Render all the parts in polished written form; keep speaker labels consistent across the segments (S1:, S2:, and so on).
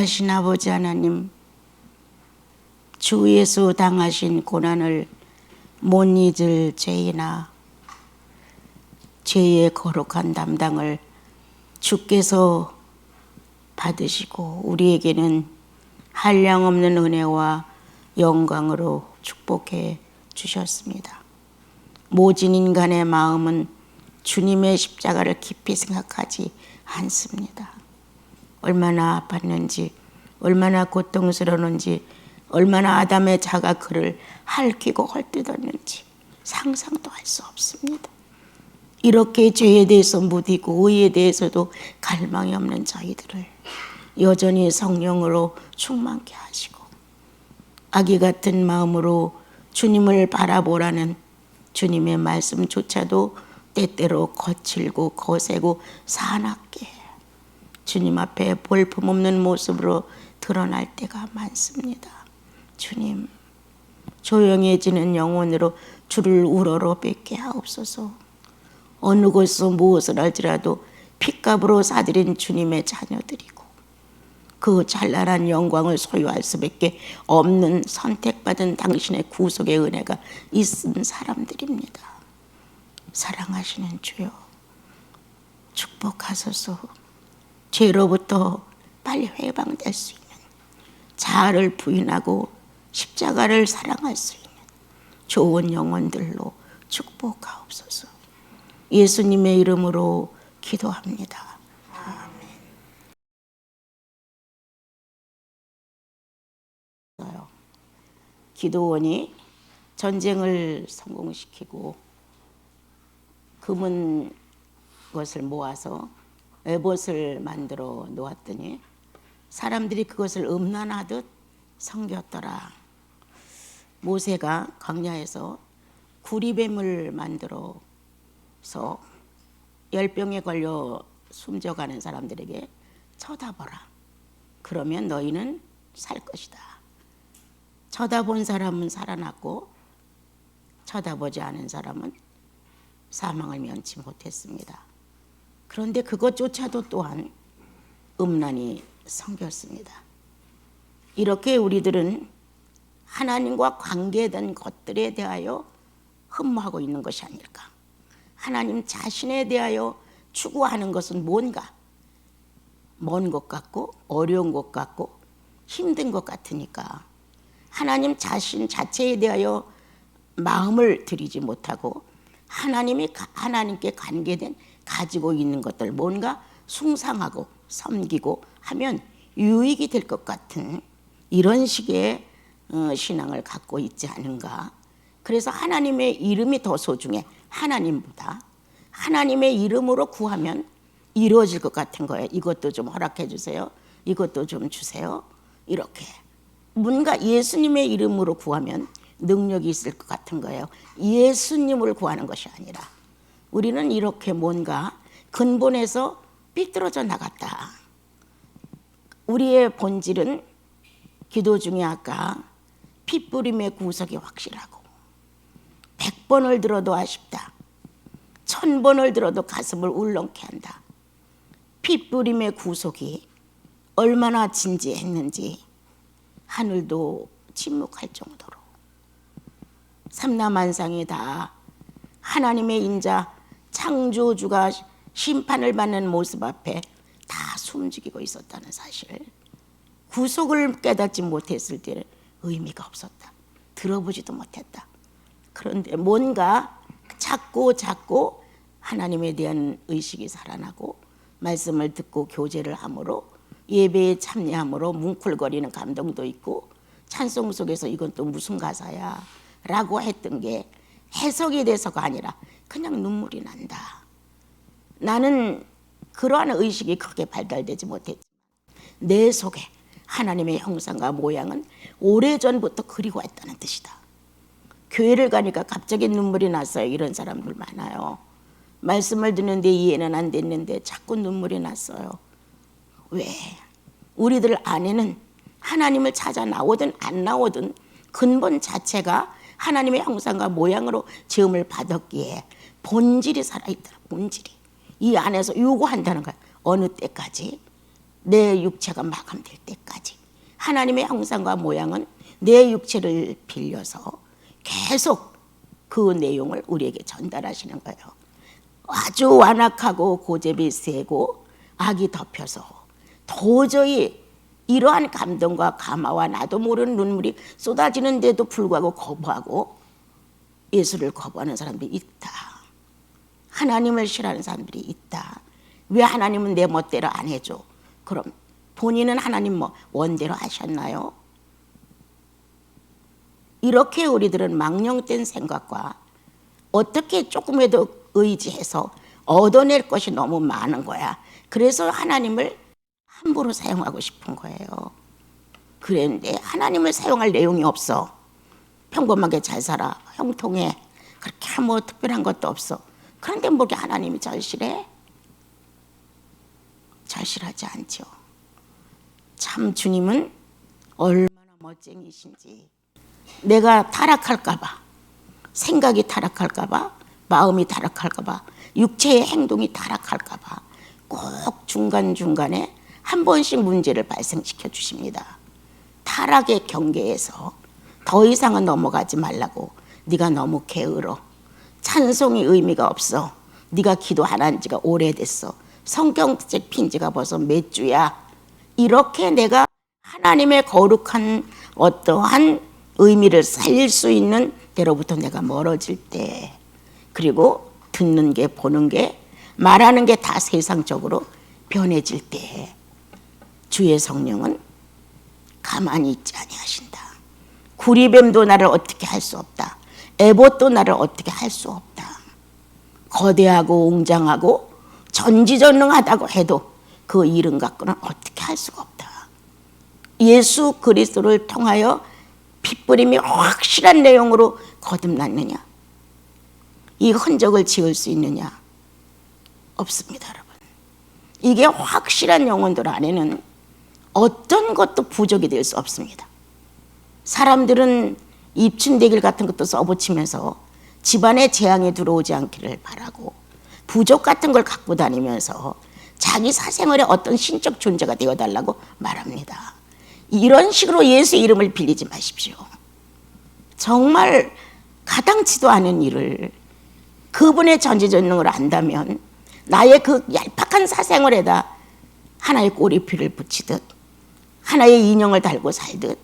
S1: 자비하신 아버지 하나님, 주 예수 당하신 고난을 못 잊을 죄이나 죄의 거룩한 담당을 주께서 받으시고 우리에게는 한량없는 은혜와 영광으로 축복해 주셨습니다. 모진 인간의 마음은 주님의 십자가를 깊이 생각하지 않습니다. 얼마나 아팠는지, 얼마나 고통스러웠는지, 얼마나 아담의 자가 그를 핥히고 헐뜯었는지 상상도 할 수 없습니다. 이렇게 죄에 대해서 무디고 의에 대해서도 갈망이 없는 저희들을 여전히 성령으로 충만케 하시고 아기 같은 마음으로 주님을 바라보라는 주님의 말씀조차도 때때로 거칠고 거세고 사납게 주님 앞에 볼품없는 모습으로 드러날 때가 많습니다. 주님, 조용해지는 영혼으로 주를 우러러 뵙게 하옵소서. 어느 곳에서 무엇을 할지라도 핏값으로 사들인 주님의 자녀들이고 그 찬란한 영광을 소유할 수밖에 없는 선택받은 당신의 구속의 은혜가 있은 사람들입니다. 사랑하시는 주여, 축복하소서. 죄로부터 빨리 해방될 수 있는, 자아를 부인하고 십자가를 사랑할 수 있는 좋은 영혼들로 축복하옵소서. 예수님의 이름으로 기도합니다. 아멘. 기도원이 전쟁을 성공시키고 금은 것을 모아서 에봇을 만들어 놓았더니 사람들이 그것을 음란하듯 섬겼더라. 모세가 광야에서 구리뱀을 만들어서 열병에 걸려 숨져가는 사람들에게 쳐다보라. 그러면 너희는 살 것이다. 쳐다본 사람은 살아났고 쳐다보지 않은 사람은 사망을 면치 못했습니다. 그런데 그것조차도 또한 음란이 섬겼습니다. 이렇게 우리들은 하나님과 관계된 것들에 대하여 흠모하고 있는 것이 아닐까. 하나님 자신에 대하여 추구하는 것은 뭔가 먼 것 같고 어려운 것 같고 힘든 것 같으니까 하나님 자신 자체에 대하여 마음을 들이지 못하고 하나님께 관계된 가지고 있는 것들 뭔가 숭상하고 섬기고 하면 유익이 될 것 같은 이런 식의 신앙을 갖고 있지 않은가. 그래서 하나님의 이름이 더 소중해. 하나님보다 하나님의 이름으로 구하면 이루어질 것 같은 거예요. 이것도 좀 허락해 주세요. 이것도 좀 주세요. 이렇게 뭔가 예수님의 이름으로 구하면 능력이 있을 것 같은 거예요. 예수님을 구하는 것이 아니라 우리는 이렇게 뭔가 근본에서 삐뚤어져 나갔다. 우리의 본질은 기도 중에 아까 핏부림의 구속이 확실하고 100번을 들어도 아쉽다. 1000번을 들어도 가슴을 울렁케 한다. 핏부림의 구속이 얼마나 진지했는지 하늘도 침묵할 정도로 삼라만상이 다 하나님의 인자 창조주가 심판을 받는 모습 앞에 다 숨죽이고 있었다는 사실. 구속을 깨닫지 못했을 때는 의미가 없었다. 들어보지도 못했다. 그런데 뭔가 자꾸 하나님에 대한 의식이 살아나고 말씀을 듣고 교제를 함으로 예배에 참여함으로 뭉클거리는 감동도 있고 찬송 속에서 이건 또 무슨 가사야 라고 했던 게 해석이 돼서가 아니라 그냥 눈물이 난다. 나는 그러한 의식이 크게 발달되지 못했지만 내 속에 하나님의 형상과 모양은 오래전부터 그리고 했다는 뜻이다. 교회를 가니까 갑자기 눈물이 났어요. 이런 사람들 많아요. 말씀을 듣는데 이해는 안 됐는데 자꾸 눈물이 났어요. 왜? 우리들 안에는 하나님을 찾아 나오든 안 나오든 근본 자체가 하나님의 형상과 모양으로 지음을 받았기에 본질이 살아있더라. 본질이 이 안에서 요구한다는 거야. 어느 때까지? 내 육체가 마감될 때까지 하나님의 형상과 모양은 내 육체를 빌려서 계속 그 내용을 우리에게 전달하시는 거예요. 아주 완악하고 고집이 세고 악이 덮여서 도저히 이러한 감동과 감화와 나도 모르는 눈물이 쏟아지는데도 불구하고 거부하고 예수를 거부하는 사람들이 있다. 하나님을 싫어하는 사람들이 있다. 왜 하나님은 내 멋대로 안 해줘? 그럼 본인은 하나님 뭐 원대로 하셨나요? 이렇게 우리들은 망령된 생각과 어떻게 조금이라도 의지해서 얻어낼 것이 너무 많은 거야. 그래서 하나님을 함부로 사용하고 싶은 거예요. 그런데 하나님을 사용할 내용이 없어. 평범하게 잘 살아. 형통해. 그렇게 뭐 특별한 것도 없어. 그런데 뭐게 하나님이 절실해? 절실하지 않죠. 참 주님은 얼마나 멋쟁이신지. 내가 타락할까 봐, 생각이 타락할까 봐, 마음이 타락할까 봐, 육체의 행동이 타락할까 봐 꼭 중간중간에 한 번씩 문제를 발생시켜 주십니다. 타락의 경계에서 더 이상은 넘어가지 말라고. 네가 너무 게으러. 찬송이 의미가 없어. 네가 기도 안 한 지가 오래됐어. 성경책 핀 지가 벌써 몇 주야. 이렇게 내가 하나님의 거룩한 어떠한 의미를 살릴 수 있는 데로부터 내가 멀어질 때, 그리고 듣는 게, 보는 게, 말하는 게 다 세상적으로 변해질 때 주의 성령은 가만히 있지 아니하신다. 구리뱀도 나를 어떻게 할 수 없다. 에봇도 나를 어떻게 할 수 없다. 거대하고 웅장하고 전지전능하다고 해도 그 이름 갖고는 어떻게 할 수가 없다. 예수 그리스도를 통하여 핏부림이 확실한 내용으로 거듭났느냐? 이 흔적을 지울 수 있느냐? 없습니다, 여러분. 이게 확실한 영혼들 안에는 어떤 것도 부족이 될 수 없습니다. 사람들은 입춘대길 같은 것도 써붙이면서 집안에 재앙이 들어오지 않기를 바라고 부족 같은 걸 갖고 다니면서 자기 사생활의 어떤 신적 존재가 되어달라고 말합니다. 이런 식으로 예수 이름을 빌리지 마십시오. 정말 가당치도 않은 일을 그분의 전지전능을 안다면 나의 그 얄팍한 사생활에다 하나의 꼬리표를 붙이듯 하나의 인형을 달고 살듯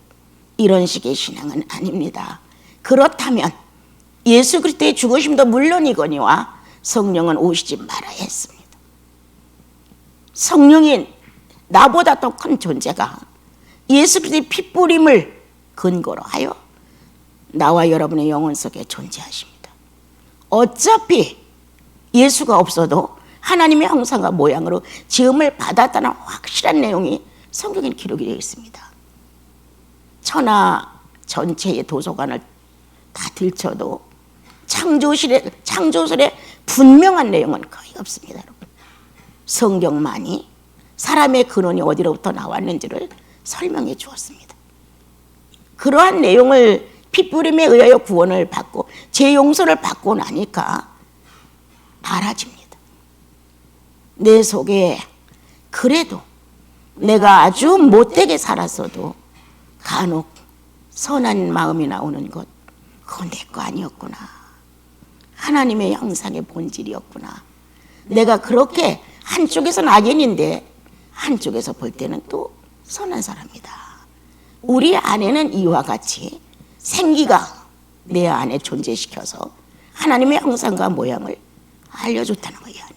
S1: 이런 식의 신앙은 아닙니다. 그렇다면 예수 그리스도의 죽으심도 물론이거니와 성령은 오시지 말아야 했습니다. 성령이 나보다 더 큰 존재가 예수 그리스도의 핏부림을 근거로 하여 나와 여러분의 영혼 속에 존재하십니다. 어차피 예수가 없어도 하나님의 형상과 모양으로 지음을 받았다는 확실한 내용이 성경에 기록이 되어 있습니다. 천하 전체의 도서관을 다 들춰도 창조설에 분명한 내용은 거의 없습니다, 여러분. 성경만이 사람의 근원이 어디로부터 나왔는지를 설명해 주었습니다. 그러한 내용을 핏부림에 의하여 구원을 받고 죄 용서를 받고 나니까 알아집니다. 내 속에 그래도 내가 아주 못되게 살았어도 간혹 선한 마음이 나오는 것, 그건 내 거 아니었구나. 하나님의 형상의 본질이었구나. 내가 그렇게 한쪽에서는 악인인데 한쪽에서 볼 때는 또 선한 사람이다. 우리 안에는 이와 같이 생기가 내 안에 존재시켜서 하나님의 형상과 모양을 알려줬다는 거예요.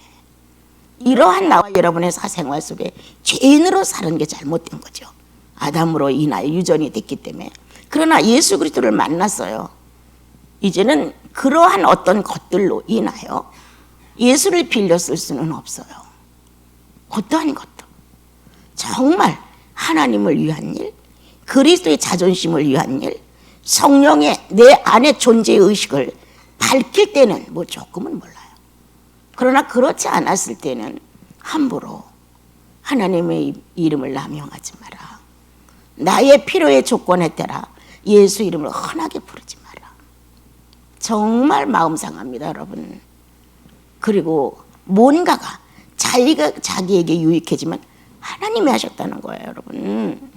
S1: 이러한 나와 여러분의 사생활 속에 죄인으로 사는 게 잘못된 거죠. 아담으로 인하여 유전이 됐기 때문에. 그러나 예수 그리스도를 만났어요. 이제는 그러한 어떤 것들로 인하여 예수를 빌려 쓸 수는 없어요. 어떠한 것도. 정말 하나님을 위한 일, 그리스도의 자존심을 위한 일, 성령의 내 안의 존재의 의식을 밝힐 때는 뭐 조금은 몰라요. 그러나 그렇지 않았을 때는 함부로 하나님의 이름을 남용하지 마라. 나의 필요의 조건에 따라 예수 이름을 흔하게 부르지 마라. 정말 마음 상합니다, 여러분. 그리고 뭔가가 자기에게 유익해지면 하나님이 하셨다는 거예요, 여러분.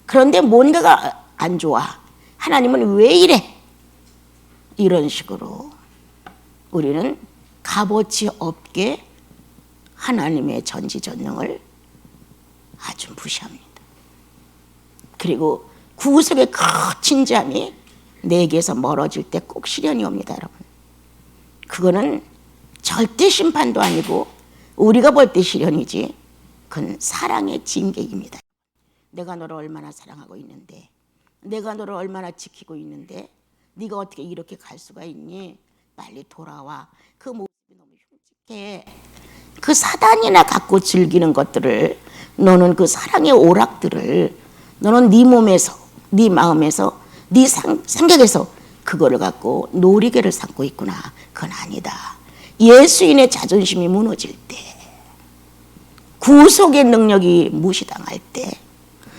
S1: 그런데 뭔가가 안 좋아. 하나님은 왜 이래? 이런 식으로 우리는 값어치 없게 하나님의 전지전능을 아주 무시합니다. 그리고 구속의 큰 진지함이 내게서 멀어질 때 꼭 시련이 옵니다, 여러분. 그거는 절대 심판도 아니고 우리가 볼 때 시련이지, 그건 사랑의 징계입니다. 내가 너를 얼마나 사랑하고 있는데, 내가 너를 얼마나 지키고 있는데 네가 어떻게 이렇게 갈 수가 있니? 빨리 돌아와. 그 모습이 너무 흉측해. 그 사단이나 갖고 즐기는 것들을, 너는 그 사랑의 오락들을 너는 네 몸에서, 네 마음에서, 네 생각에서 그거를 갖고 놀이개를 삼고 있구나. 그건 아니다. 예수인의 자존심이 무너질 때, 구속의 능력이 무시당할 때,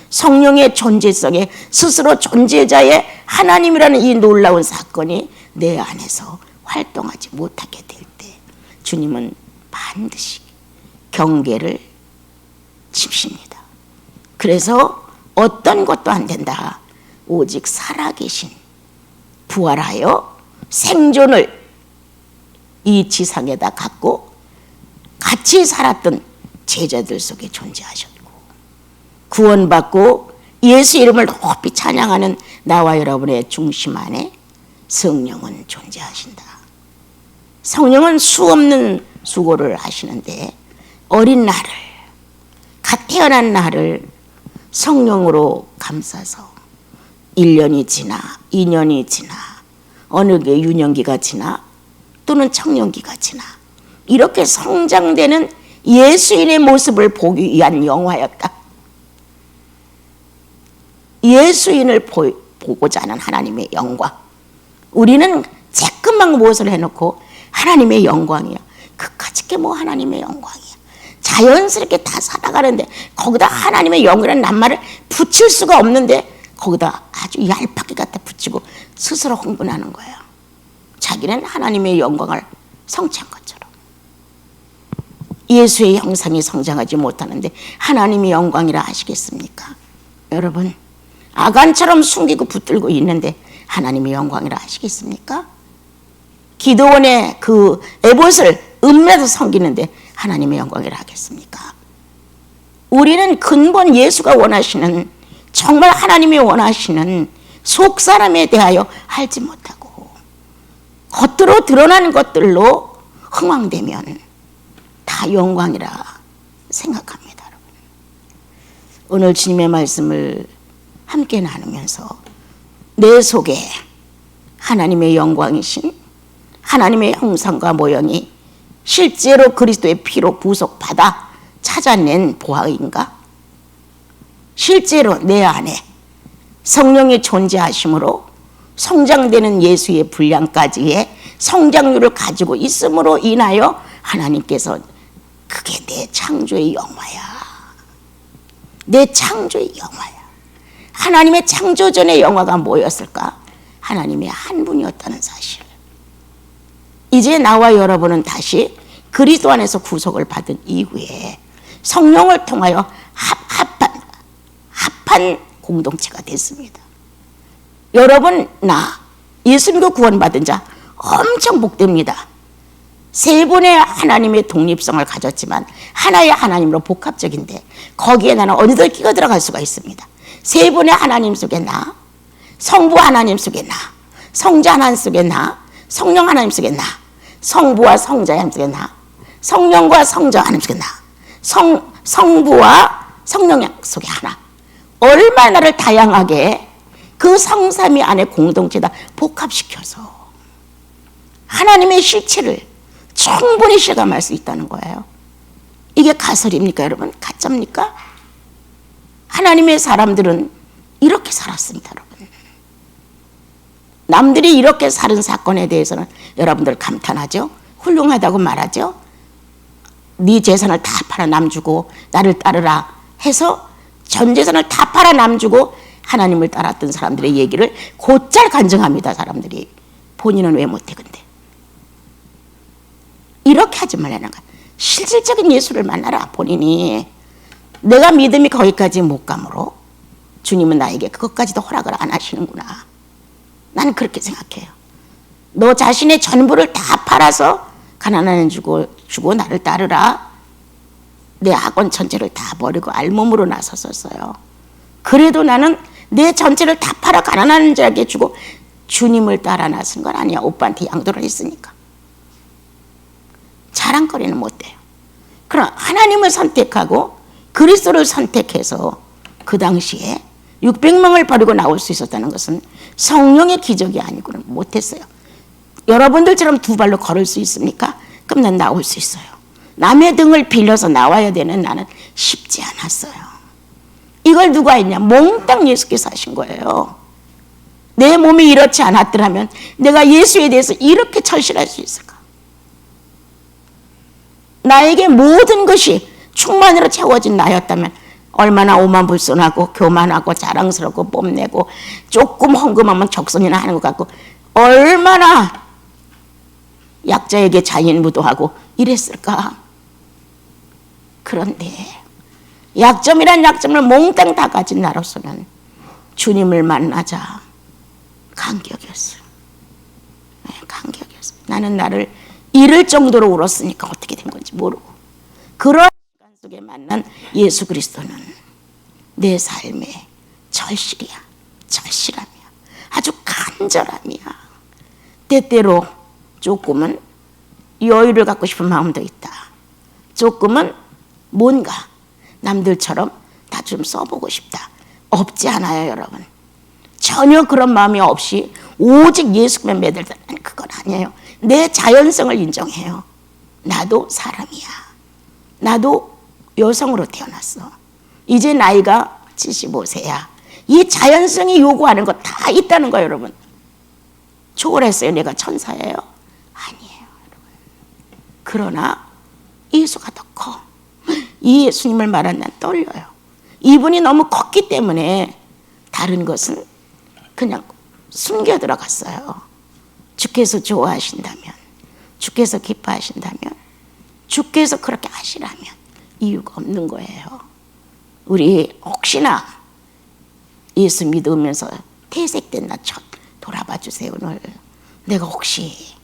S1: 성령의 존재성에 스스로 존재자의 하나님이라는 이 놀라운 사건이 내 안에서 활동하지 못하게 될 때, 주님은 반드시 경계를 치십니다. 그래서 어떤 것도 안 된다. 오직 살아계신, 부활하여 생존을 이 지상에다 갖고 같이 살았던 제자들 속에 존재하셨고, 구원받고 예수 이름을 높이 찬양하는 나와 여러분의 중심 안에 성령은 존재하신다. 성령은 수없는 수고를 하시는데, 어린 나를, 갓 태어난 나를 성령으로 감싸서 1년이 지나 2년이 지나 어느 게 유년기가 지나 또는 청년기가 지나 이렇게 성장되는 예수인의 모습을 보기 위한 영화였다. 예수인을 보고자 하는 하나님의 영광. 우리는 쬐끔만 무엇을 해놓고 하나님의 영광이야. 그까짓 게 뭐 하나님의 영광이야. 자연스럽게 다 살아가는데 거기다 하나님의 영이라는 낱말을 붙일 수가 없는데 거기다 아주 얄팍게 갖다 붙이고 스스로 흥분하는 거예요. 자기는 하나님의 영광을 성취한 것처럼. 예수의 형상이 성장하지 못하는데 하나님의 영광이라 하시겠습니까? 여러분, 아간처럼 숨기고 붙들고 있는데 하나님의 영광이라 하시겠습니까? 기도원의 그 에봇을 음매서 섬기는데 하나님의 영광이라 하겠습니까? 우리는 근본 예수가 원하시는, 정말 하나님이 원하시는 속사람에 대하여 알지 못하고 겉으로 드러나는 것들로 흥황되면 다 영광이라 생각합니다. 여러분. 오늘 주님의 말씀을 함께 나누면서 내 속에 하나님의 영광이신 하나님의 형상과 모형이 실제로 그리스도의 피로 구속받아 찾아낸 보화인가? 실제로 내 안에 성령이 존재하심으로 성장되는 예수의 분량까지의 성장률을 가지고 있음으로 인하여 하나님께서 그게 내 창조의 영화야. 내 창조의 영화야. 하나님의 창조전의 영화가 뭐였을까? 하나님의 한 분이었다는 사실. 이제 나와 여러분은 다시 그리스도 안에서 구속을 받은 이후에 성령을 통하여 합한 공동체가 됐습니다. 여러분, 나 예수 믿고 구원받은 자 엄청 복됩니다. 세 분의 하나님의 독립성을 가졌지만 하나의 하나님으로 복합적인데 거기에 나는 어디든 끼어 들어갈 수가 있습니다. 세 분의 하나님 속에 나, 성부 하나님 속에 나, 성자 하나님 속에 나, 성령 하나님 속에 나, 성부와 성자 하나님 속에 나, 성령과 성자 하나님 속에 나, 성부와 성령 속에 하나. 얼마나 나를 다양하게 그 성삼위 안에 공동체다 복합시켜서 하나님의 실체를 충분히 실감할 수 있다는 거예요. 이게 가설입니까, 여러분? 가짜입니까? 하나님의 사람들은 이렇게 살았습니다, 여러분. 남들이 이렇게 사는 사건에 대해서는 여러분들 감탄하죠? 훌륭하다고 말하죠? 네 재산을 다 팔아 남주고 나를 따르라 해서 전 재산을 다 팔아 남주고 하나님을 따랐던 사람들의 얘기를 곧잘 간증합니다, 사람들이. 본인은 왜 못해, 근데. 이렇게 하지 말라는 거야. 실질적인 예수를 만나라, 본인이. 내가 믿음이 거기까지 못 가므로 주님은 나에게 그것까지도 허락을 안 하시는구나. 나는 그렇게 생각해요. 너 자신의 전부를 다 팔아서 가난한 주고 나를 따르라. 내 학원 전체를 다 버리고 알몸으로 나섰었어요. 그래도 나는 내 전체를 다 팔아 가난한 자에게 주고 주님을 따라 나선 건 아니야. 오빠한테 양도를 했으니까. 자랑거리는 못 돼요. 그럼 하나님을 선택하고 그리스도를 선택해서 그 당시에 600명을 버리고 나올 수 있었다는 것은 성령의 기적이 아니고는 못했어요. 여러분들처럼 두 발로 걸을 수 있습니까? 그럼 난 나올 수 있어요. 남의 등을 빌려서 나와야 되는 나는 쉽지 않았어요. 이걸 누가 했냐? 몽땅 예수께서 하신 거예요. 내 몸이 이렇지 않았더라면 내가 예수에 대해서 이렇게 절실할 수 있을까? 나에게 모든 것이 충만으로 채워진 나였다면 얼마나 오만불손하고 교만하고 자랑스럽고 뽐내고 조금 헌금하면 적성이나 하는 것 같고 얼마나 약자에게 자인무도하고 이랬을까? 그런데 약점이란 약점을 몽땅 다 가진 나로서는 주님을 만나자 감격이었어요. 감격이었어요. 나는 나를 잃을 정도로 울었으니까 어떻게 된 건지 모르고 그런 시간 속에 만난 예수 그리스도는 내 삶의 절실이야. 절실함이야. 아주 간절함이야. 때때로 조금은 여유를 갖고 싶은 마음도 있다. 조금은 뭔가 남들처럼 다 좀 써보고 싶다. 없지 않아요, 여러분. 전혀 그런 마음이 없이 오직 예수만 매달다는 그건 아니에요. 내 자연성을 인정해요. 나도 사람이야. 나도 여성으로 태어났어. 이제 나이가 75세야. 이 자연성이 요구하는 거 다 있다는 거예요, 여러분. 초월했어요. 내가 천사예요? 아니에요, 여러분. 그러나 예수가 더 커. 이 예수님을 말한 난 떨려요. 이분이 너무 컸기 때문에 다른 것은 그냥 숨겨 들어갔어요. 주께서 좋아하신다면, 주께서 기뻐하신다면, 주께서 그렇게 하시라면 이유가 없는 거예요. 우리 혹시나 예수 믿으면서 퇴색된 나 돌아봐 주세요. 오늘 내가 혹시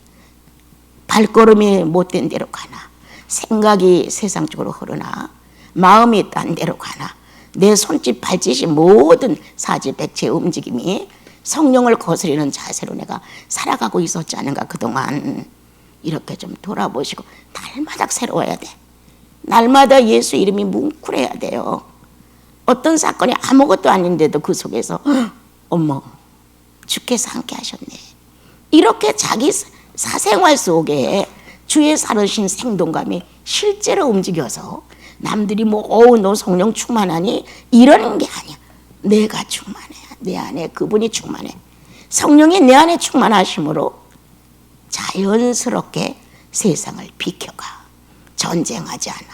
S1: 발걸음이 못된 대로 가나, 생각이 세상적으로 흐르나, 마음이 딴 데로 가나, 내 손짓 발짓이 모든 사지백체 움직임이 성령을 거스리는 자세로 내가 살아가고 있었지 않은가. 그동안 이렇게 좀 돌아보시고 날마다 새로워야 돼. 날마다 예수 이름이 뭉클해야 돼요. 어떤 사건이 아무것도 아닌데도 그 속에서 어머 주께서 함께 하셨네. 이렇게 자기 사생활 속에 주의 살으신 생동감이 실제로 움직여서 남들이 뭐 너 성령 충만하니 이러는 게 아니야. 내가 충만해. 내 안에 그분이 충만해. 성령이 내 안에 충만하심으로 자연스럽게 세상을 비켜가. 전쟁하지 않아.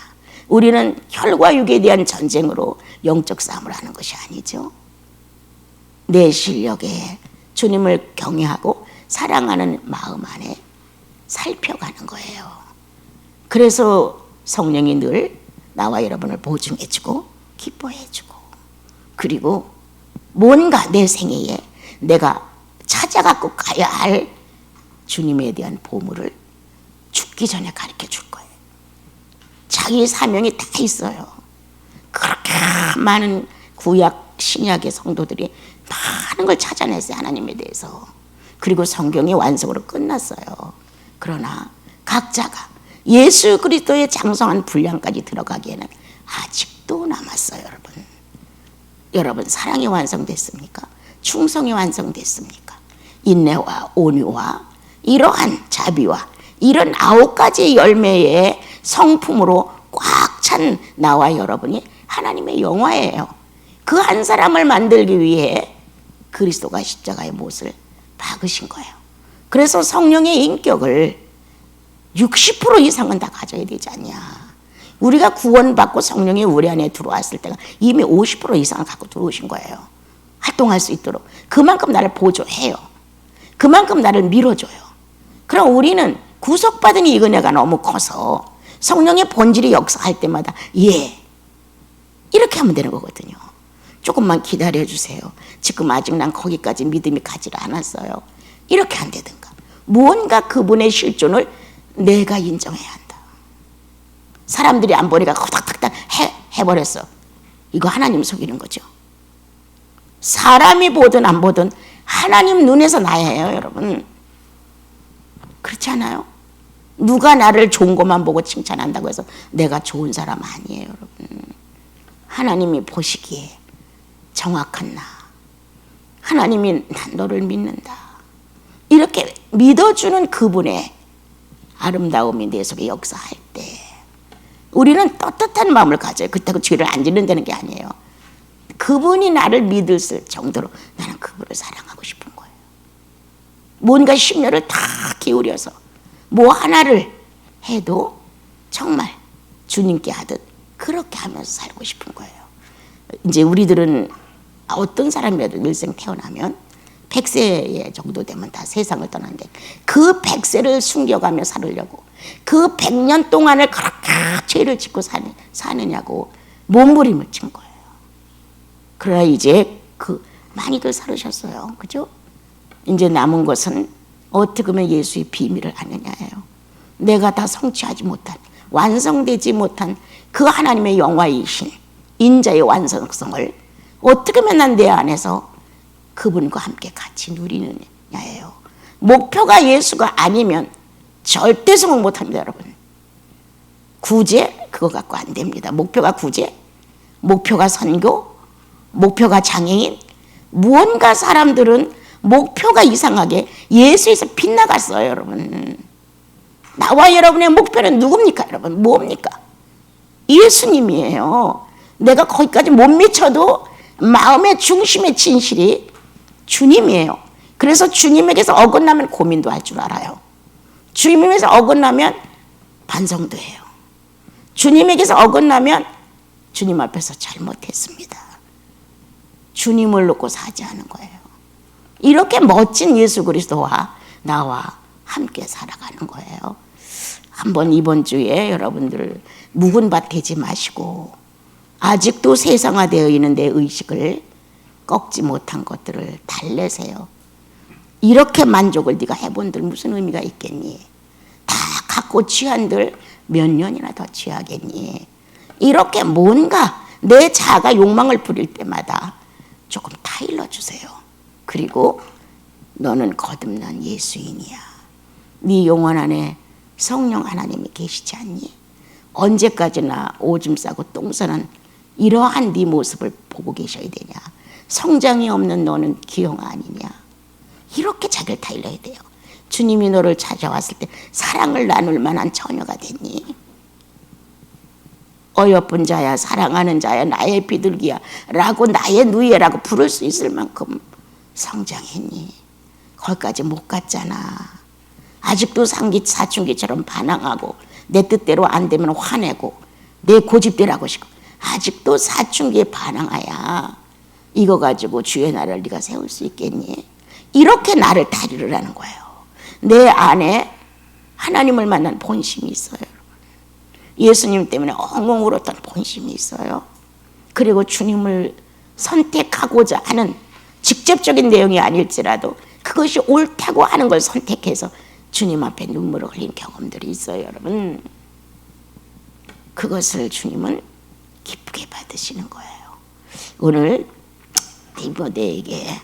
S1: 우리는 혈과 육에 대한 전쟁으로 영적 싸움을 하는 것이 아니죠. 내 실력에 주님을 경외하고 사랑하는 마음 안에 살펴가는 거예요. 그래서 성령이 늘 나와 여러분을 보증해주고 기뻐해주고, 그리고 뭔가 내 생애에 내가 찾아갖고 가야 할 주님에 대한 보물을 죽기 전에 가르쳐 줄 거예요. 자기 사명이 다 있어요. 그렇게 많은 구약 신약의 성도들이 많은 걸 찾아냈어요. 하나님에 대해서. 그리고 성경이 완성으로 끝났어요. 그러나 각자가 예수 그리스도의 장성한 분량까지 들어가기에는 아직도 남았어요. 여러분 사랑이 완성됐습니까? 충성이 완성됐습니까? 인내와 온유와 이러한 자비와 이런 9가지 열매의 성품으로 꽉 찬 나와 여러분이 하나님의 영화예요. 그 한 사람을 만들기 위해 그리스도가 십자가의 못을 박으신 거예요. 그래서 성령의 인격을 60% 이상은 다 가져야 되지 않냐. 우리가 구원받고 성령이 우리 안에 들어왔을 때가 이미 50% 이상을 갖고 들어오신 거예요. 활동할 수 있도록. 그만큼 나를 보조해요. 그만큼 나를 밀어줘요. 그럼 우리는 구속받은 이 은혜가 너무 커서 성령의 본질이 역사할 때마다 이렇게 하면 되는 거거든요. 조금만 기다려주세요. 지금 아직 난 거기까지 믿음이 가지를 않았어요. 이렇게 한다든가. 무언가 그분의 실존을 내가 인정해야 한다. 사람들이 안 보니까 후닥닥닥 해버렸어. 이거 하나님 속이는 거죠. 사람이 보든 안 보든 하나님 눈에서 나야해요, 여러분. 그렇지 않아요? 누가 나를 좋은 것만 보고 칭찬한다고 해서 내가 좋은 사람 아니에요, 여러분. 하나님이 보시기에 정확한 나, 하나님이 너를 믿는다, 이렇게 믿어주는 그분의 아름다움이 내 속에 역사할 때 우리는 떳떳한 마음을 가져요. 그렇다고 죄를 안 짓는다는 게 아니에요. 그분이 나를 믿을 정도로 나는 그분을 사랑하고 싶은 거예요. 뭔가 심려를 다 기울여서 뭐 하나를 해도 정말 주님께 하듯 그렇게 하면서 살고 싶은 거예요. 이제 우리들은 어떤 사람이라도 일생 태어나면 100세 정도 되면 다 세상을 떠나는데 그 100세를 숨겨가며 살으려고 그 100년 동안을 그렇게 죄를 짓고 사느냐고 몸부림을 친 거예요. 그러나 이제 많이들 살으셨어요. 그죠? 이제 남은 것은 어떻게 하면 예수의 비밀을 아느냐예요. 내가 다 성취하지 못한, 완성되지 못한 그 하나님의 영화이신 인자의 완성성을 어떻게 하면 난 내 안에서 그분과 함께 같이 누리느냐예요. 목표가 예수가 아니면 절대 성공 못합니다, 여러분. 구제 그거 갖고 안 됩니다. 목표가 구제, 목표가 선교, 목표가 장애인, 무언가 사람들은 목표가 이상하게 예수에서 빗나갔어요, 여러분. 나와 여러분의 목표는 누굽니까, 여러분? 뭡니까? 예수님이에요. 내가 거기까지 못 미쳐도 마음의 중심의 진실이 주님이에요. 그래서 주님에게서 어긋나면 고민도 할 줄 알아요. 주님에게서 어긋나면 반성도 해요. 주님에게서 어긋나면 주님 앞에서 잘못했습니다. 주님을 놓고 사지 않은 거예요. 이렇게 멋진 예수 그리스도와 나와 함께 살아가는 거예요. 한번 이번 주에 여러분들 묵은 밭 되지 마시고 아직도 세상화되어 있는 내 의식을 꺾지 못한 것들을 달래세요. 이렇게 만족을 네가 해본들 무슨 의미가 있겠니? 다 갖고 취한들 몇 년이나 더 취하겠니? 이렇게 뭔가 내 자아가 욕망을 부릴 때마다 조금 타일러 주세요. 그리고 너는 거듭난 예수인이야. 네 영혼 안에 성령 하나님이 계시지 않니? 언제까지나 오줌 싸고 똥 싸는 이러한 네 모습을 보고 계셔야 되냐? 성장이 없는 너는 기형 아니냐? 이렇게 자기를 타일러야 돼요. 주님이 너를 찾아왔을 때 사랑을 나눌 만한 처녀가 됐니? 어여쁜 자야, 사랑하는 자야, 나의 비둘기야 라고 나의 누이라고 부를 수 있을 만큼 성장했니? 거기까지 못 갔잖아. 아직도 사춘기처럼 반항하고 내 뜻대로 안 되면 화내고 내 고집대로 하고 싶고 아직도 사춘기에 반항하야. 이거 가지고 주의 나라를 네가 세울 수 있겠니? 이렇게 나를 다루라는 거예요. 내 안에 하나님을 만난 본심이 있어요. 예수님 때문에 엉엉 울었던 본심이 있어요. 그리고 주님을 선택하고자 하는 직접적인 내용이 아닐지라도 그것이 옳다고 하는 걸 선택해서 주님 앞에 눈물을 흘린 경험들이 있어요, 여러분. 그것을 주님은 기쁘게 받으시는 거예요. 오늘 디모데에게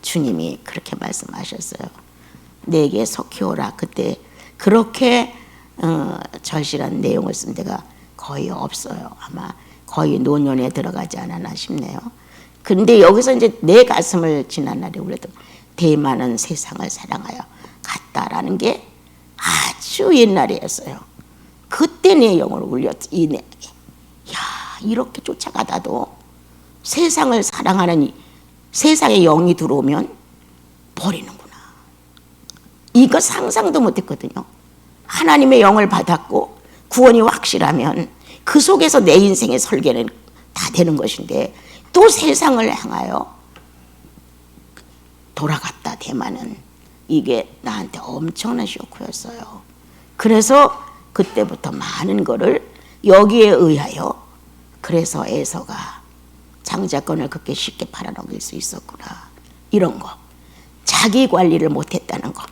S1: 주님이 그렇게 말씀하셨어요. 내게 속히 오라. 그때 그렇게 절실한 내용을 쓴 데가 거의 없어요. 아마 거의 노년에 들어가지 않았나 싶네요. 근데 여기서 이제 내 가슴을 지난날에 울렸던 대만은 세상을 사랑하여 갔다라는 게 아주 옛날이었어요. 그때 내 영을 울렸지. 야, 이렇게 쫓아가다도 세상을 사랑하는 세상에 영이 들어오면 버리는구나. 이거 상상도 못했거든요. 하나님의 영을 받았고 구원이 확실하면 그 속에서 내 인생의 설계는 다 되는 것인데 또 세상을 향하여 돌아갔다. 대만은 이게 나한테 엄청난 쇼크였어요. 그래서 그때부터 많은 거를 여기에 의하여 그래서 에서가 장자권을 그렇게 쉽게 팔아넘길 수 있었구나. 이런 거. 자기 관리를 못했다는 거.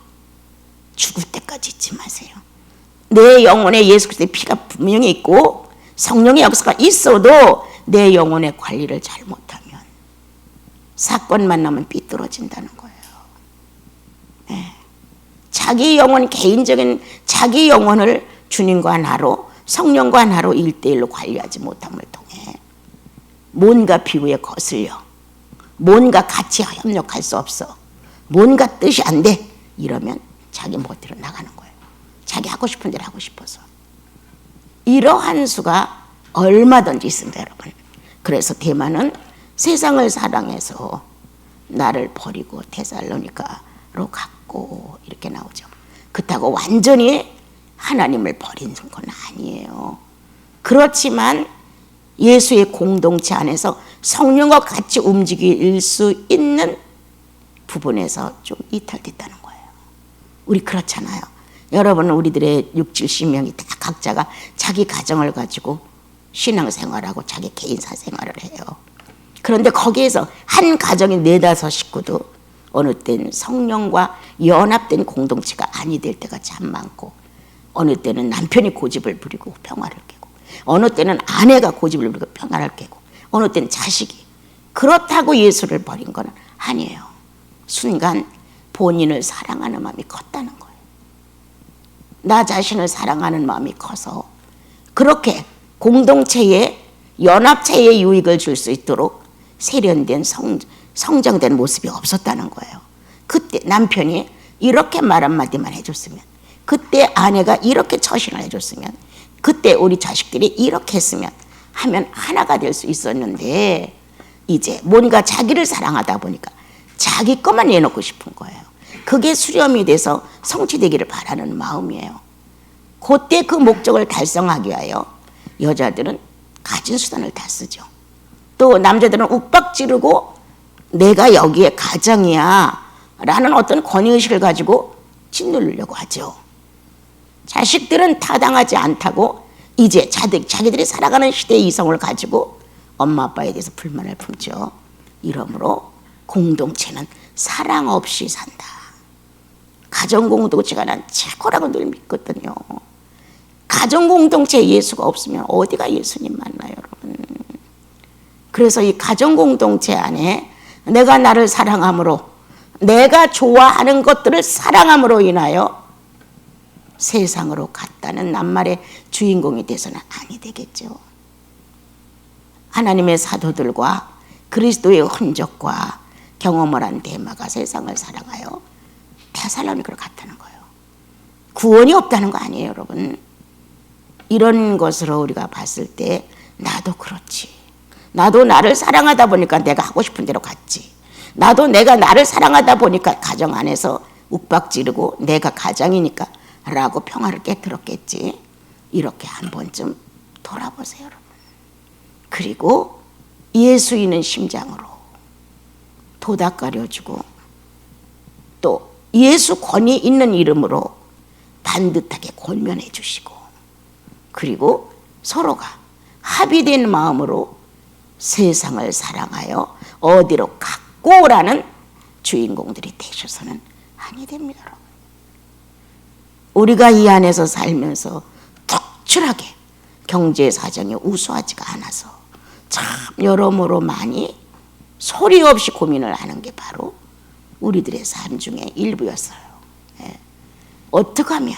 S1: 죽을 때까지 잊지 마세요. 내 영혼에 예수 그리스도의 피가 분명히 있고 성령의 역사가 있어도 내 영혼의 관리를 잘못하면 사건 만나면 삐뚤어진다는 거예요. 네. 자기 영혼, 개인적인 자기 영혼을 주님과 나로, 성령과 나로 1대1로 관리하지 못함을 통해 뭔가 비유에 거슬려, 뭔가 같이 협력할 수 없어, 뭔가 뜻이 안 돼, 이러면 자기 멋대로 나가는 거예요. 자기 하고 싶은 대로 하고 싶어서. 이러한 수가 얼마든지 있습니다, 여러분. 그래서 데마는 세상을 사랑해서 나를 버리고 데살로니가로 갔고, 이렇게 나오죠. 그렇다고 완전히 하나님을 버린 건 아니에요. 그렇지만 예수의 공동체 안에서 성령과 같이 움직일 수 있는 부분에서 좀 이탈됐다는 거예요. 우리 그렇잖아요. 여러분, 우리들의 60, 70명이 다 각자가 자기 가정을 가지고 신앙생활하고 자기 개인사 생활을 해요. 그런데 거기에서 한 가정의 4, 5 식구도 어느 때는 성령과 연합된 공동체가 아니 될 때가 참 많고, 어느 때는 남편이 고집을 부리고 평화를 깨고, 어느 때는 아내가 고집을 부리고 평화를 깨고, 어느 때는 자식이. 그렇다고 예수를 버린 건 아니에요. 순간 본인을 사랑하는 마음이 컸다는 거예요. 나 자신을 사랑하는 마음이 커서 그렇게 공동체에, 연합체에 유익을 줄 수 있도록 세련된 성장된 모습이 없었다는 거예요. 그때 남편이 이렇게 말 한마디만 해줬으면, 그때 아내가 이렇게 처신을 해줬으면, 그때 우리 자식들이 이렇게 했으면 하면 하나가 될 수 있었는데, 이제 뭔가 자기를 사랑하다 보니까 자기 것만 내놓고 싶은 거예요. 그게 수렴이 돼서 성취되기를 바라는 마음이에요. 그때 그 목적을 달성하기 위하여 여자들은 가진 수단을 다 쓰죠. 또 남자들은 욱박 지르고 내가 여기에 가정이야 라는 어떤 권위의식을 가지고 짓누르려고 하죠. 자식들은 타당하지 않다고 이제 자기들이 살아가는 시대의 이성을 가지고 엄마 아빠에 대해서 불만을 품죠. 이러므로 공동체는 사랑 없이 산다. 가정공동체가 난 최고라고 늘 믿거든요. 가정공동체에 예수가 없으면 어디가 예수님 만나요, 여러분. 그래서 이 가정공동체 안에 내가 나를 사랑함으로, 내가 좋아하는 것들을 사랑함으로 인하여 세상으로 갔다는 낱말의 주인공이 돼서는 아니 되겠죠. 하나님의 사도들과 그리스도의 흔적과 경험을 한 데마가 세상을 사랑하여 데살로니가로 갔다는 거예요. 구원이 없다는 거 아니에요, 여러분. 이런 것으로 우리가 봤을 때 나도 그렇지. 나도 나를 사랑하다 보니까 내가 하고 싶은 대로 갔지. 나도 내가 나를 사랑하다 보니까 가정 안에서 욱박 지르고 내가 가장이니까 라고 평화를 깨뜨렸겠지. 이렇게 한 번쯤 돌아보세요, 여러분. 그리고 예수인은 심장으로 도닥거려주고, 또 예수 권위 있는 이름으로 반듯하게 권면해 주시고, 그리고 서로가 합의된 마음으로 세상을 사랑하여 어디로 갖고 오라는 주인공들이 되셔서는 아니 됩니다, 여러분. 우리가 이 안에서 살면서 특출하게 경제 사정이 우수하지가 않아서 참 여러모로 많이 소리 없이 고민을 하는 게 바로 우리들의 삶 중에 일부였어요. 예. 어떻게 하면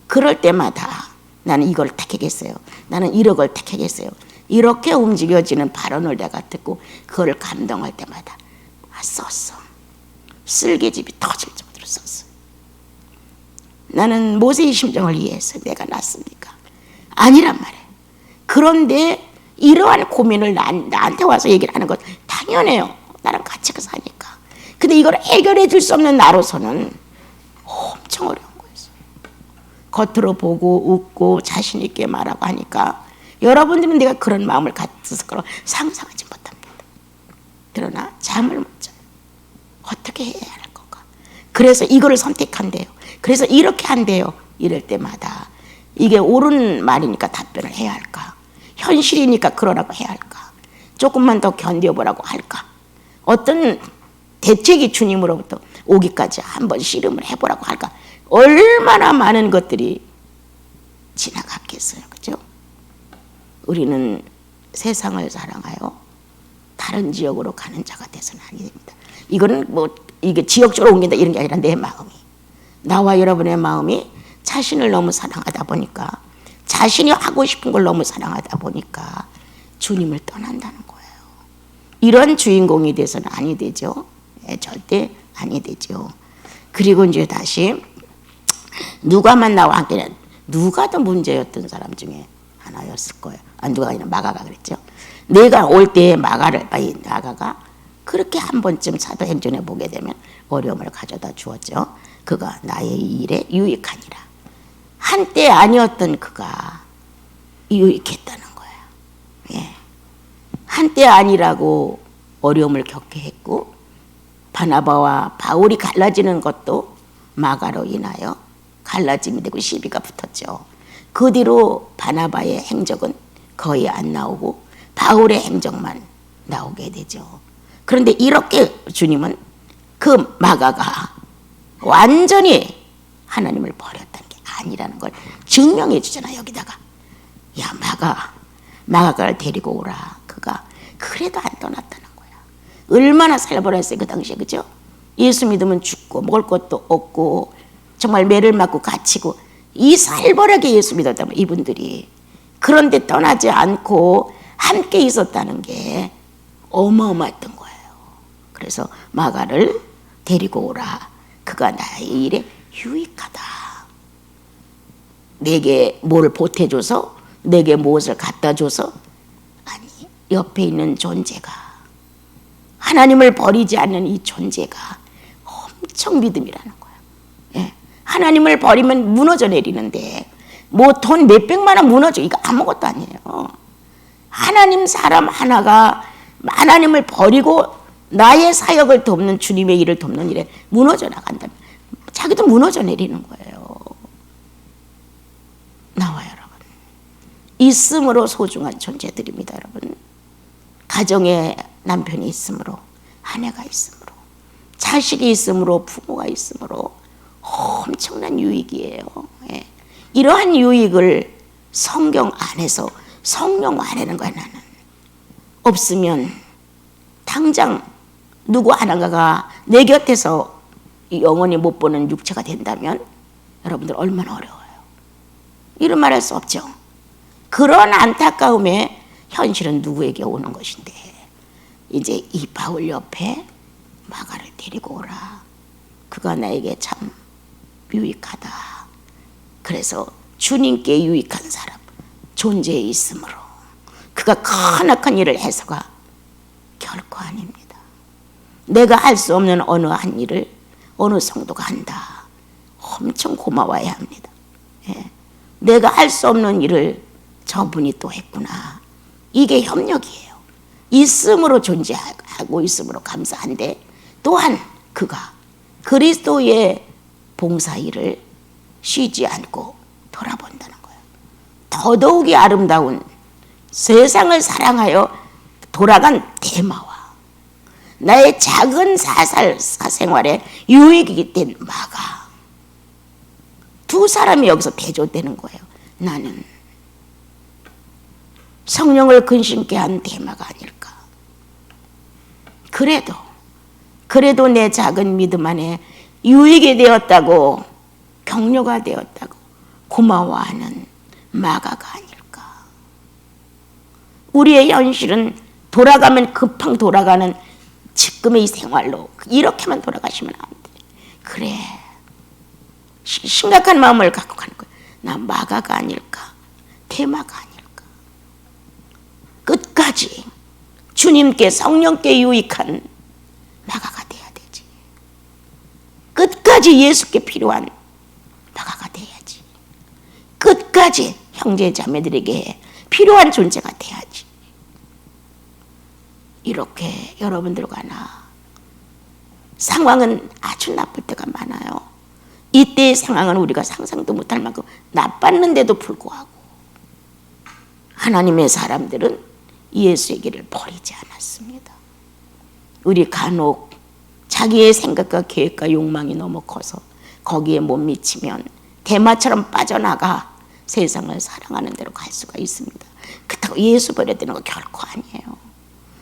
S1: 그럴 때마다 나는 이걸 택하겠어요, 나는 1억을 택하겠어요, 이렇게 움직여지는 발언을 내가 듣고 그걸 감동할 때마다 썼어. 쓸개집이 터질 정도로 썼어. 나는 모세의 심정을 이해해서 내가 낫습니까? 아니란 말이에요. 그런데 이러한 고민을 나한테 와서 얘기를 하는 건 당연해요. 나랑 같이 사니까. 근데 이걸 해결해 줄 수 없는 나로서는 엄청 어려운 거였어요. 겉으로 보고 웃고 자신 있게 말하고 하니까 여러분들은 내가 그런 마음을 갖을 거라 상상하지 못합니다. 그러나 잠을 못 자요. 어떻게 해야 할 건가? 그래서 이거를 선택한대요. 그래서 이렇게 한대요. 이럴 때마다 이게 옳은 말이니까 답변을 해야 할까? 현실이니까 그러라고 해야 할까? 조금만 더 견뎌보라고 할까? 어떤 대책이 주님으로부터 오기까지 한번 씨름을 해보라고 할까? 얼마나 많은 것들이 지나갔겠어요. 그죠? 우리는 세상을 사랑하여 다른 지역으로 가는 자가 돼서는 아니 됩니다. 이거는 뭐 이게 지역적으로 옮긴다 이런 게 아니라 내 마음이, 나와 여러분의 마음이 자신을 너무 사랑하다 보니까, 자신이 하고 싶은 걸 너무 사랑하다 보니까 주님을 떠난다는 거예요. 이런 주인공이 돼서는 아니 되죠. 절대 아니 되죠. 그리고 이제 다시 누가만 나와 함께는, 누가도 문제였던 사람 중에 하나였을 거예요. 누가 아니라 마가가 그랬죠. 내가 올 때에 마가가 그렇게 한 번쯤 사도행전에 보게 되면 어려움을 가져다 주었죠. 그가 나의 일에 유익하니라. 한때 아니었던 그가 유익했다는 거예요. 예. 한때 아니라고 어려움을 겪게 했고, 바나바와 바울이 갈라지는 것도 마가로 인하여 갈라짐이 되고 시비가 붙었죠. 그 뒤로 바나바의 행적은 거의 안 나오고 바울의 행적만 나오게 되죠. 그런데 이렇게 주님은 그 마가가 완전히 하나님을 버렸다는 게 아니라는 걸 증명해 주잖아. 여기다가 야 마가를 데리고 오라. 그가 그래도 안 떠났다는 거야. 얼마나 살벌했어요 그 당시에. 그죠? 예수 믿으면 죽고 먹을 것도 없고 정말 매를 맞고 갇히고 이 살벌하게 예수 믿었다면 이분들이, 그런데 떠나지 않고 함께 있었다는 게 어마어마했던 거예요. 그래서 마가를 데리고 오라. 그가 나의 일에 유익하다. 내게 뭘 보태줘서, 내게 무엇을 갖다 줘서, 아니 옆에 있는 존재가, 하나님을 버리지 않는 이 존재가 엄청 믿음이라는 거예요. 예. 하나님을 버리면 무너져 내리는데 뭐 돈 몇백만 원 무너져, 이거 아무것도 아니에요. 하나님 사람 하나가 하나님을 버리고 나의 사역을 돕는, 주님의 일을 돕는 일에 무너져 나간다면 자기도 무너져 내리는 거예요. 나와 여러분, 있음으로 소중한 존재들입니다. 여러분, 가정에 남편이 있으므로, 아내가 있으므로, 자식이 있으므로, 부모가 있으므로 엄청난 유익이에요. 예. 이러한 유익을 성경 안에서 성령화하는 거야. 나는 없으면 당장 누구 하나가 내 곁에서 영원히 못 보는 육체가 된다면 여러분들 얼마나 어려워요. 이런 말 할 수 없죠. 그런 안타까움에 현실은 누구에게 오는 것인데, 이제 이 바울 옆에 마가를 데리고 오라. 그가 나에게 참 유익하다. 그래서 주님께 유익한 사람, 존재에 있으므로 그가 크나큰 일을 해서가 결코 아닙니다. 내가 할 수 없는 어느 한 일을 어느 성도가 한다. 엄청 고마워야 합니다. 예. 내가 할 수 없는 일을 저분이 또 했구나. 이게 협력이에요. 있음으로 존재하고 있음으로 감사한데, 또한 그가 그리스도의 봉사일을 쉬지 않고 돌아본다는 거예요. 더더욱이 아름다운 세상을 사랑하여 돌아간 대마와 나의 작은 사생활에 유익이 된 마가, 두 사람이 여기서 대조되는 거예요. 나는 성령을 근심케 한 대마가 아닐까. 그래도 내 작은 믿음 안에 유익이 되었다고, 격려가 되었다고 고마워하는 마가가 아닐까. 우리의 현실은 돌아가면 급한 돌아가는 지금의 이 생활로 이렇게만 돌아가시면 안 돼. 그래, 심각한 마음을 갖고 가는 거야. 나 마가가 아닐까, 대마가 아닐까. 끝까지 주님께, 성령께 유익한 마가가 돼야 되지. 끝까지 예수께 필요한 마가가 돼야지. 끝까지 형제 자매들에게 필요한 존재가 돼야지. 이렇게 여러분들과 나 상황은 아주 나쁠 때가 많아요. 이때의 상황은 우리가 상상도 못할 만큼 나빴는데도 불구하고 하나님의 사람들은 예수의 길을 버리지 않았습니다. 우리 간혹 자기의 생각과 계획과 욕망이 너무 커서 거기에 못 미치면 대마처럼 빠져나가 세상을 사랑하는 대로 갈 수가 있습니다. 그렇다고 예수 버려야 되는 거 결코 아니에요.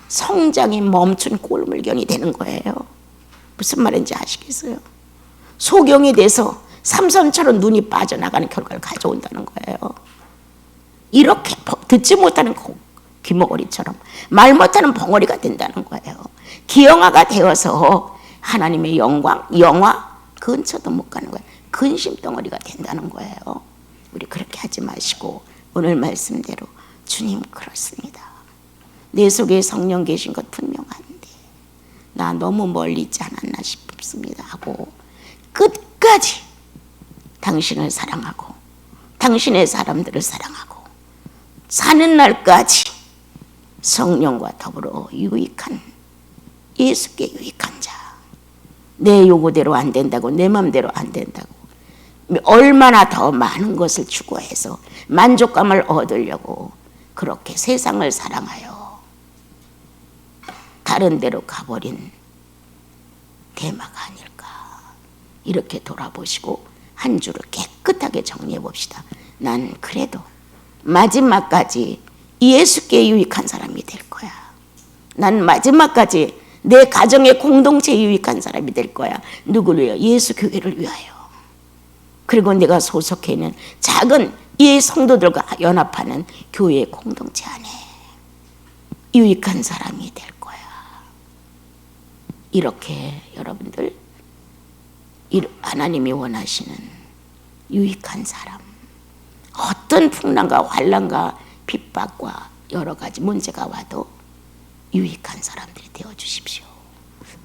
S1: 성장이 멈춘 꼴물견이 되는 거예요. 무슨 말인지 아시겠어요? 소경이 돼서 삼손처럼 눈이 빠져나가는 결과를 가져온다는 거예요. 이렇게 듣지 못하는 귀머거리처럼 말 못하는 벙어리가 된다는 거예요. 기영아가 되어서 하나님의 영광, 영화 근처도 못 가는 거예요. 근심덩어리가 된다는 거예요. 우리 그렇게 하지 마시고 오늘 말씀대로 주님 그렇습니다. 내 속에 성령 계신 것 분명한데 나 너무 멀리 있지 않았나 싶습니다 하고 끝까지 당신을 사랑하고 당신의 사람들을 사랑하고 사는 날까지 성령과 더불어 유익한 예수께 유익한 자, 내 요구대로 안 된다고 내 맘대로 안 된다고 얼마나 더 많은 것을 추구해서 만족감을 얻으려고 그렇게 세상을 사랑하여 다른 데로 가버린 대마가 아닐까. 이렇게 돌아보시고 한 주를 깨끗하게 정리해 봅시다. 난 그래도 마지막까지 예수께 유익한 사람이 될 거야. 난 마지막까지 내 가정의 공동체에 유익한 사람이 될 거야. 누구를 위하여? 예수 교회를 위하여. 그리고 내가 소속해 있는 작은 이 성도들과 연합하는 교회 공동체 안에 유익한 사람이 될 거야. 이렇게 여러분들 하나님이 원하시는 유익한 사람, 어떤 풍랑과 환난과 핍박과 여러 가지 문제가 와도 유익한 사람들이 되어 주십시오.